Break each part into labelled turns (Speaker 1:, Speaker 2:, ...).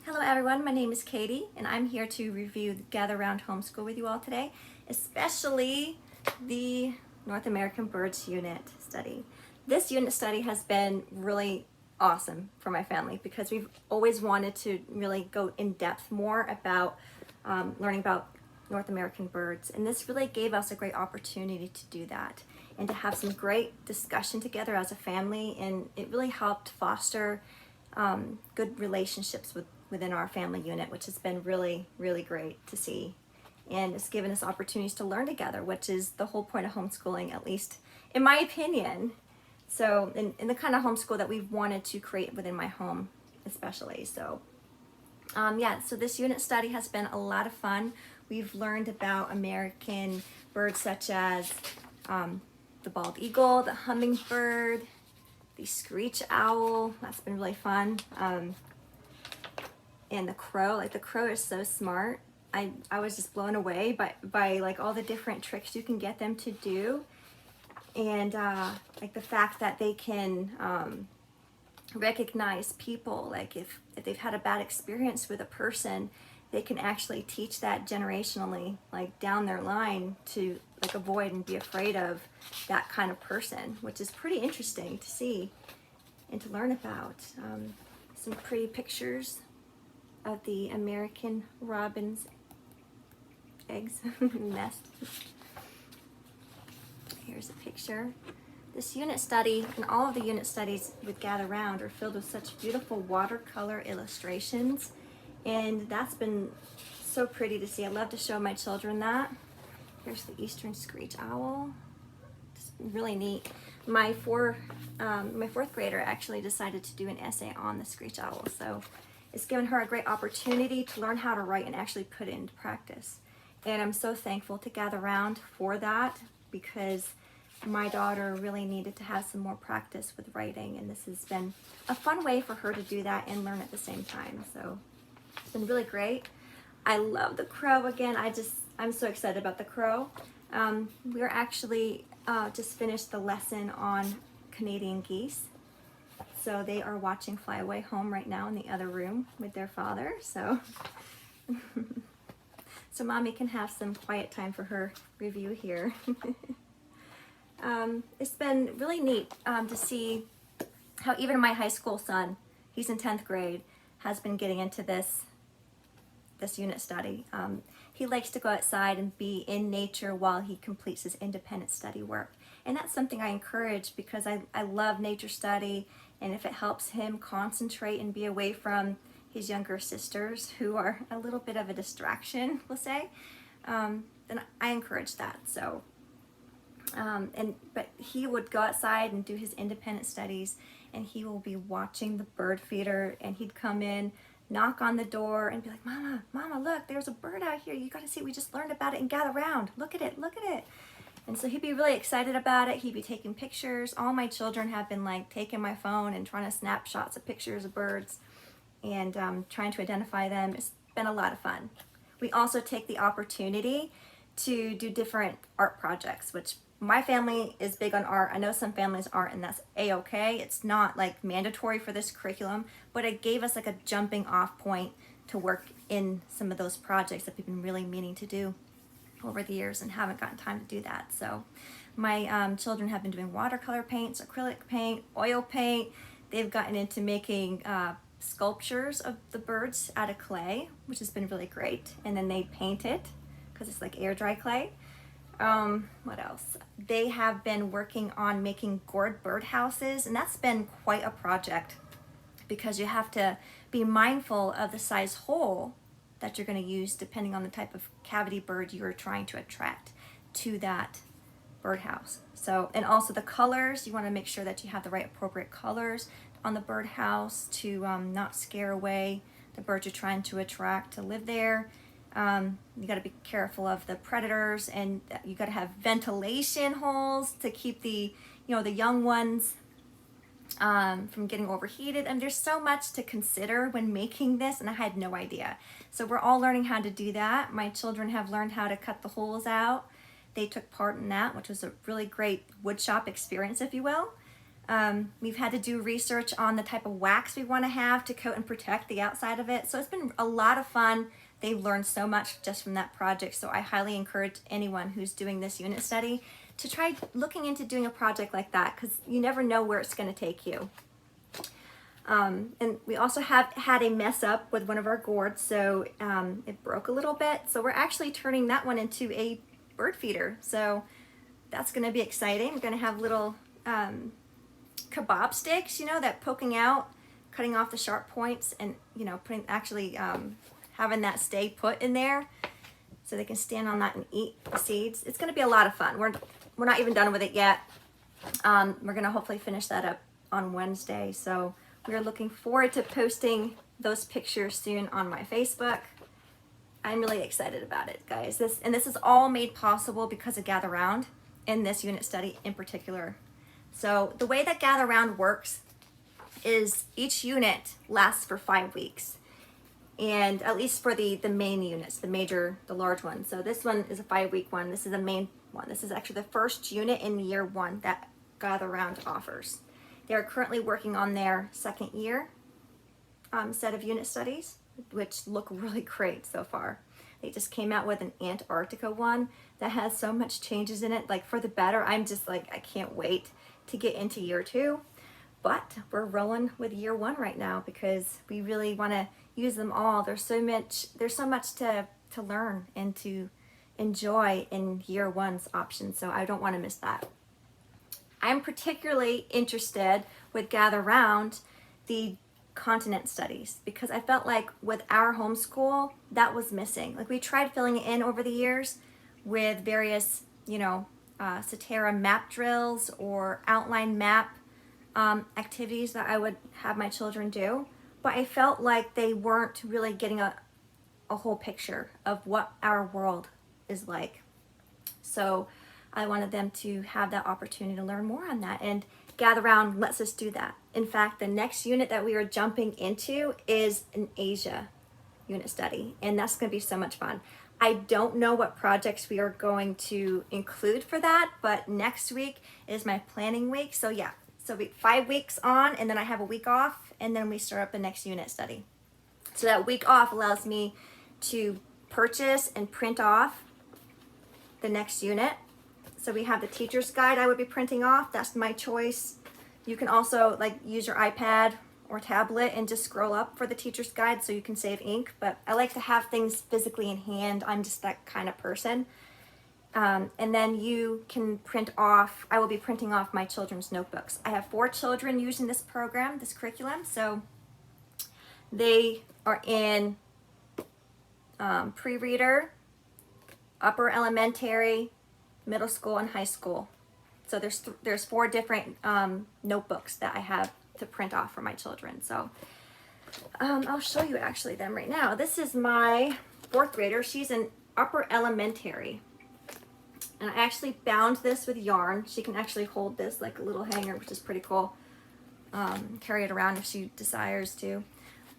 Speaker 1: Hello everyone, my name is Katie and I'm here to review the Gather Round Homeschool with you all today, especially the North American Birds Unit study. This unit study has been really awesome for my family because we've always wanted to really go in depth more about learning about North American birds, and this really gave us a great opportunity to do that and to have some great discussion together as a family, and it really helped foster good relationships within our family unit, which has been really, really great to see. And it's given us opportunities to learn together, which is the whole point of homeschooling, at least in my opinion. So, in the kind of homeschool that we've wanted to create within my home, especially. So, so this unit study has been a lot of fun. We've learned about American birds such as the bald eagle, the hummingbird, the screech owl. That's been really fun. And the crow, like the crow is so smart. I was just blown away by like all the different tricks you can get them to do. And like the fact that they can recognize people, like if they've had a bad experience with a person, they can actually teach that generationally, like down their line, to like avoid and be afraid of that kind of person, which is pretty interesting to see and to learn about. Some pretty pictures of the American robin's eggs nest. Here's a picture. This unit study and all of the unit studies with Gather Round are filled with such beautiful watercolor illustrations, and that's been so pretty to see. I love to show my children that. Here's the eastern screech owl. It's really neat. My fourth grader actually decided to do an essay on the screech owl, so it's given her a great opportunity to learn how to write and actually put it into practice. And I'm so thankful to Gather Round for that, because my daughter really needed to have some more practice with writing, and this has been a fun way for her to do that and learn at the same time. So it's been really great. I love the crow again. I'm so excited about the crow. We're actually just finished the lesson on Canadian geese. So they are watching Fly Away Home right now in the other room with their father. So, so mommy can have some quiet time for her review here. It's been really neat to see how even my high school son, he's in 10th grade, has been getting into this unit study. He likes to go outside and be in nature while he completes his independent study work. And that's something I encourage, because I love nature study, and if it helps him concentrate and be away from his younger sisters, who are a little bit of a distraction, we'll say, then I encourage that. So, but he would go outside and do his independent studies, and he will be watching the bird feeder, and he'd come in, knock on the door, and be like, Mama, look, there's a bird out here. You gotta see, we just learned about it and Gather Round. Look at it. And so he'd be really excited about it. He'd be taking pictures. All my children have been like taking my phone and trying to snap shots of pictures of birds and trying to identify them. It's been a lot of fun. We also take the opportunity to do different art projects, which my family is big on art. I know some families aren't, and that's a-okay. It's not like mandatory for this curriculum, but it gave us like a jumping off point to work in some of those projects that we've been really meaning to do over the years and haven't gotten time to do that. So my children have been doing watercolor paints, acrylic paint, oil paint. They've gotten into making sculptures of the birds out of clay, which has been really great. And then they paint it because it's like air dry clay. What else? They have been working on making gourd birdhouses, and that's been quite a project, because you have to be mindful of the size hole that you're going to use depending on the type of cavity bird you are trying to attract to that birdhouse. So, and also the colors, you want to make sure that you have the right appropriate colors on the birdhouse to not scare away the birds you're trying to attract to live there. You got to be careful of the predators, and you got to have ventilation holes to keep the young ones from getting overheated. And there's so much to consider when making this, and I had no idea. So we're all learning how to do that. My children have learned how to cut the holes out. They took part in that, which was a really great woodshop experience, if you will. We've had to do research on the type of wax we want to have to coat and protect the outside of it. So it's been a lot of fun. They've learned so much just from that project. So I highly encourage anyone who's doing this unit study to try looking into doing a project like that, because you never know where it's going to take you. And we also have had a mess up with one of our gourds, so it broke a little bit. So we're actually turning that one into a bird feeder. So that's going to be exciting. We're going to have little kebab sticks, you know, that poking out, cutting off the sharp points, and you know, putting having that stay put in there, so they can stand on that and eat the seeds. It's going to be a lot of fun. We're not even done with it yet. We're going to hopefully finish that up on Wednesday. So we're looking forward to posting those pictures soon on my Facebook. I'm really excited about it, guys. This is all made possible because of Gather Round, and this unit study in particular. So the way that Gather Round works is each unit lasts for 5 weeks. And at least for the main units, the large ones. So this one is a 5-week one. This is the main one. This is actually the first unit in year 1 that Gather Round offers. They're currently working on their 2nd year set of unit studies, which look really great so far. They just came out with an Antarctica one that has so much changes in it, like for the better. I'm just like, I can't wait to get into year 2. But we're rolling with year 1 right now because we really want to use them all. There's so much to learn and to enjoy in year 1's options, so I don't want to miss that. I'm particularly interested with Gather Round the continent studies, because I felt like with our homeschool that was missing. Like we tried filling it in over the years with various, you know, Cetera map drills or outline map activities that I would have my children do, but I felt like they weren't really getting a whole picture of what our world is like. So I wanted them to have that opportunity to learn more on that, and Gather Round lets us do that. In fact, the next unit that we are jumping into is an Asia unit study, and that's going to be so much fun. I don't know what projects we are going to include for that, but next week is my planning week. So yeah, so 5 weeks on, and then I have a week off, and then we start up the next unit study. So that week off allows me to purchase and print off the next unit. So we have the teacher's guide I would be printing off. That's my choice. You can also like use your iPad or tablet and just scroll up for the teacher's guide so you can save ink. But I like to have things physically in hand. I'm just that kind of person. And then you can print off, I will be printing off my children's notebooks. I have 4 children using this program, this curriculum. So they are in pre-reader, upper elementary, middle school, and high school. So there's 4 different notebooks that I have to print off for my children. So I'll show you actually them right now. This is my 4th grader. She's in upper elementary. And I actually bound this with yarn. She can actually hold this like a little hanger, which is pretty cool. Carry it around if she desires to.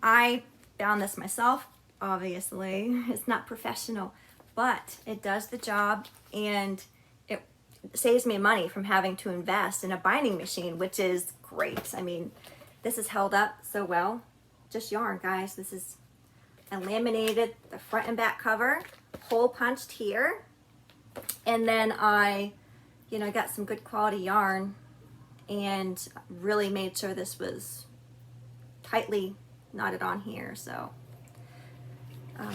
Speaker 1: I bound this myself, obviously. It's not professional, but it does the job, and it saves me money from having to invest in a binding machine, which is great. I mean, this is held up so well. Just yarn, guys. This is I laminated the front and back cover, hole punched here, and then I got some good quality yarn and really made sure this was tightly knotted on here. So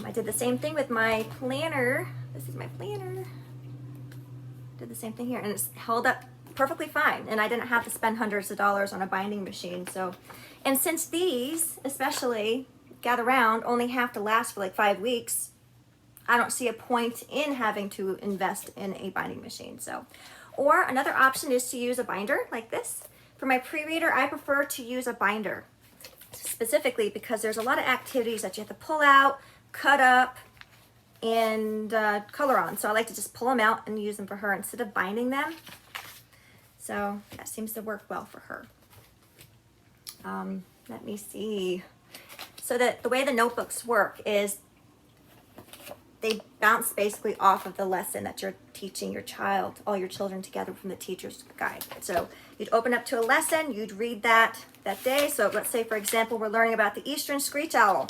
Speaker 1: I did the same thing with my planner. This is my planner. Did the same thing here, and it's held up perfectly fine, and I didn't have to spend hundreds of dollars on a binding machine. So, and since these especially Gather Round only have to last for like 5 weeks, I don't see a point in having to invest in a binding machine. So, or another option is to use a binder like this. For my pre-reader, I prefer to use a binder specifically because there's a lot of activities that you have to pull out, cut up, and color on. So I like to just pull them out and use them for her instead of binding them. So that seems to work well for her. Let me see. So that the way the notebooks work is they bounce basically off of the lesson that you're teaching your child, all your children together from the teacher's guide. So you'd open up to a lesson, you'd read that day. So let's say, for example, we're learning about the eastern screech owl.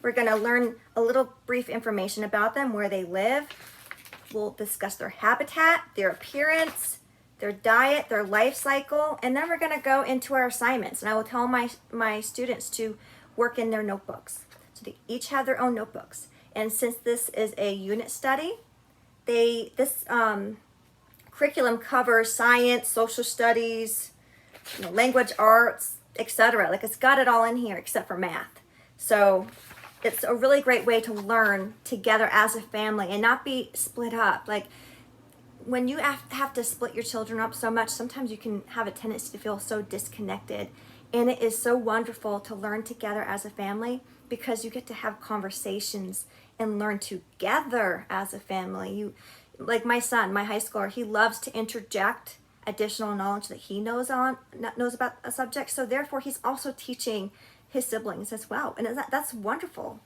Speaker 1: We're going to learn a little brief information about them, where they live. We'll discuss their habitat, their appearance, their diet, their life cycle, and then we're going to go into our assignments. And I will tell my students to work in their notebooks. So they each have their own notebooks. And since this is a unit study, this curriculum covers science, social studies, language arts, etc. Like, it's got it all in here except for math. So it's a really great way to learn together as a family and not be split up. Like, when you have to split your children up so much, sometimes you can have a tendency to feel so disconnected. And it is so wonderful to learn together as a family, because you get to have conversations and learn together as a family. Like my son, my high schooler, he loves to interject additional knowledge that he knows about a subject. So therefore, he's also teaching his siblings as well. And that's wonderful.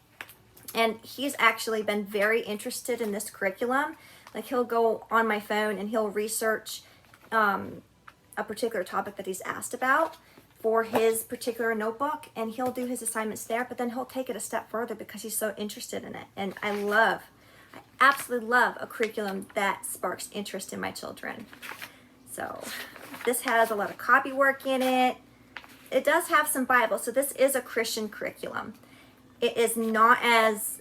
Speaker 1: And he's actually been very interested in this curriculum. Like, he'll go on my phone and he'll research a particular topic that he's asked about for his particular notebook, and he'll do his assignments there, but then he'll take it a step further because he's so interested in it. And I absolutely love a curriculum that sparks interest in my children. So this has a lot of copy work in it. It does have some Bible, so this is a Christian curriculum. It is not as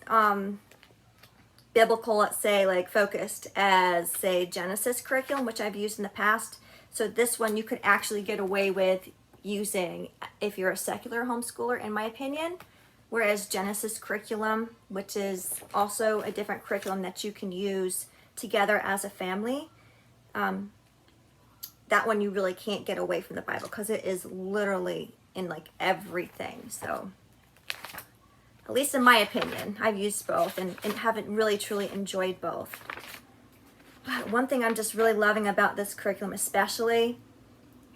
Speaker 1: biblical, let's say, like focused as, say, Genesis curriculum, which I've used in the past. So this one you could actually get away with using if you're a secular homeschooler, in my opinion. Whereas Genesis curriculum, which is also a different curriculum that you can use together as a family, that one you really can't get away from the Bible, because it is literally in like everything. So at least in my opinion, I've used both and haven't really truly enjoyed both. But one thing I'm just really loving about this curriculum especially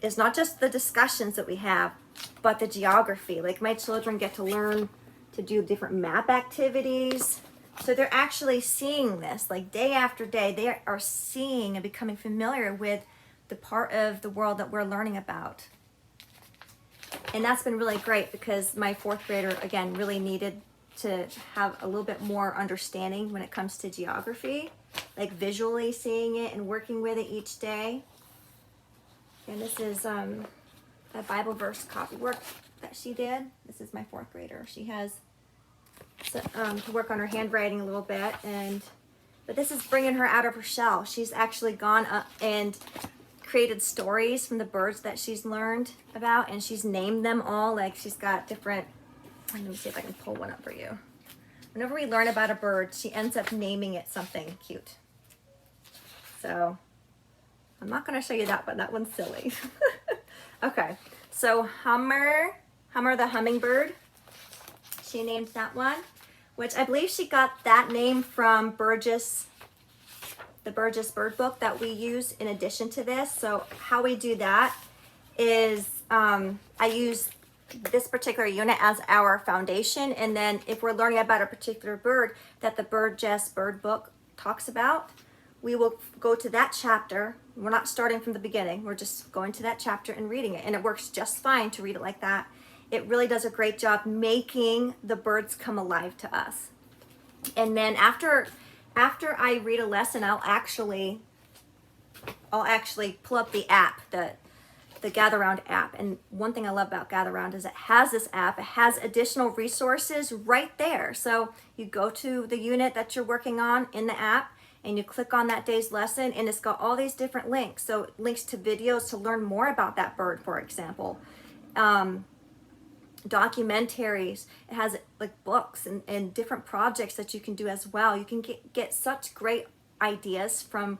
Speaker 1: is not just the discussions that we have, but the geography. Like, my children get to learn to do different map activities. So they're actually seeing this, like, day after day. They are seeing and becoming familiar with the part of the world that we're learning about. And that's been really great, because my fourth grader, again, really needed to have a little bit more understanding when it comes to geography, like visually seeing it and working with it each day. And this is a Bible verse copy work that she did. This is my fourth grader. She has to work on her handwriting a little bit, but this is bringing her out of her shell. She's actually gone up and created stories from the birds that she's learned about, and she's named them all. Like, she's got different, let me see if I can pull one up for you. Whenever we learn about a bird, she ends up naming it something cute. So I'm not going to show you that one. That one's silly. Okay, so Hummer the hummingbird, she named that one, which I believe she got that name from Burgess, the Burgess bird book that we use in addition to this. So how we do that is I use this particular unit as our foundation, and then if we're learning about a particular bird that the Burgess bird book talks about, we will go to that chapter. We're not starting from the beginning. We're just going to that chapter and reading it, and it works just fine to read it like that. It really does a great job making the birds come alive to us. And then after I read a lesson, I'll actually pull up the app, the Gather Round app. And one thing I love about Gather Round is it has this app. It has additional resources right there. So you go to the unit that you're working on in the app, and you click on that day's lesson, and it's got all these different links. So links to videos to learn more about that bird, for example. Documentaries. It has like books and different projects that you can do as well. You can get such great ideas from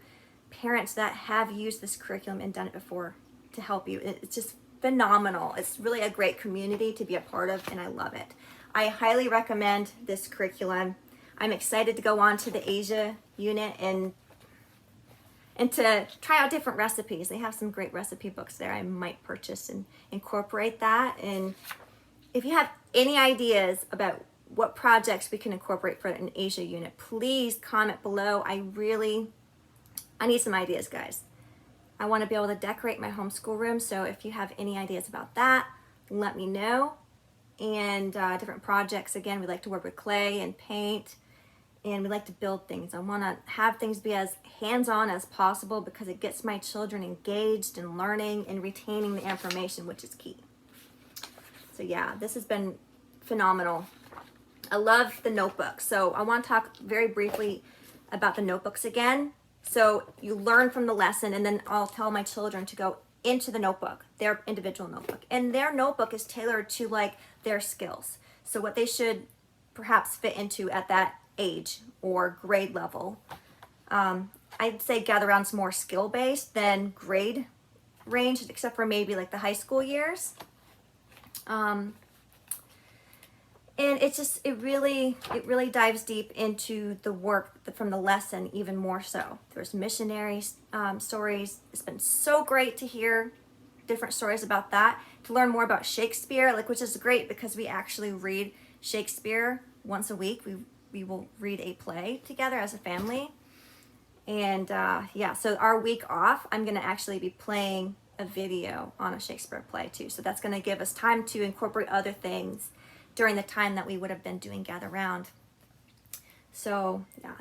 Speaker 1: parents that have used this curriculum and done it before to help you. It's just phenomenal. It's really a great community to be a part of, and I love it. I highly recommend this curriculum. I'm excited to go on to the Asia unit and to try out different recipes. They have some great recipe books there. I might purchase and incorporate that. And if you have any ideas about what projects we can incorporate for an Asia unit, please comment below. I really I need some ideas, guys. I want to be able to decorate my homeschool room, so if you have any ideas about that, let me know. And different projects, again, we like to work with clay and paint, and we like to build things. I want to have things be as hands-on as possible because it gets my children engaged and learning and retaining the information, which is key. So yeah, this has been phenomenal. I love the notebooks. So I want to talk very briefly about the notebooks again. So you learn from the lesson, and then I'll tell my children to go into the notebook, their individual notebook. And their notebook is tailored to like their skills. So what they should perhaps fit into at that age or grade level. I'd say gather around's more skill-based than grade range, except for maybe like the high school years. And it's just, it really dives deep into the work from the lesson even more so. There's missionary stories. It's been so great to hear different stories about that, to learn more about Shakespeare, like, which is great because we actually read Shakespeare once a week. We will read a play together as a family. And yeah, so our week off, I'm gonna actually be playing a video on a Shakespeare play too. So that's gonna give us time to incorporate other things during the time that we would have been doing Gather Round. So yeah,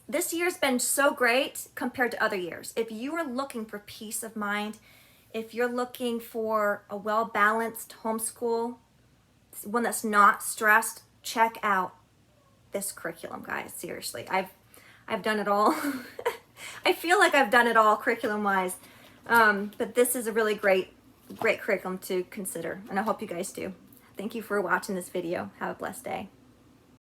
Speaker 1: this year's been so great compared to other years. If you are looking for peace of mind, if you're looking for a well-balanced homeschool, one that's not stressed, check out this curriculum, guys. Seriously, I've done it all. I feel like I've done it all curriculum-wise, but this is a really great curriculum to consider, and I hope you guys do. Thank you for watching this video. Have a blessed day.